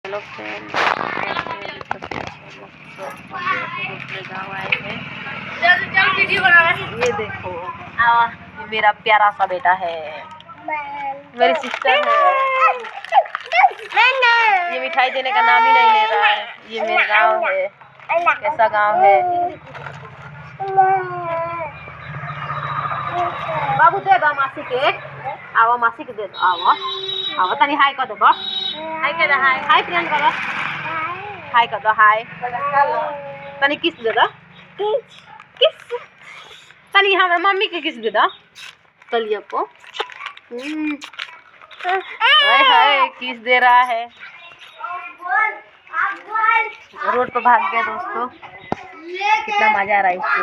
Hello friend, गाँव आए हैं। ये देखो, ये मेरा प्यारा सा बेटा है, मेरी सिस्टर है। ये मिठाई देने का नाम ही नहीं ले रहा है। ये मेरा गांव है, कैसा गांव है। बाबू दे दो मासी के, आओ मासी के दे दो, आओ आओ तनी हाय कर दो, हाय कर दो, हाय हाय फ्रेंड करो, हाय कर दो, हाय तनी किस दे दो, किस तनी हमारे मम्मी के किस दे दो कलिया को। हाय हाय किस दे रहा है। रोड पर भाग गया दोस्तों, कितना मजा आ रहा है इसको।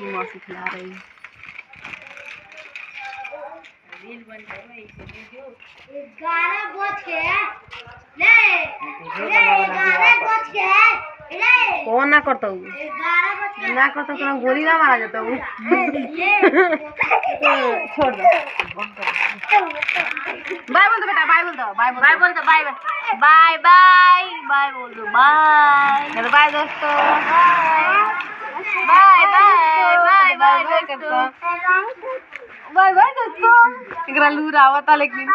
मौसी खिला रही है। कौन ना करता हूँ ना करता तो गोली ना मारा जाता हूँ। छोड़ दो, बाय बोल दो बेटा, बाय बोल दो, बाय बोल दो, बाय बाय बाय बाय बोल दो, बाय बाय दोस्तों, बाय बाय बाय बाय दोस्तों, बाय बाय दोस्तों। लूर आवता लेकिन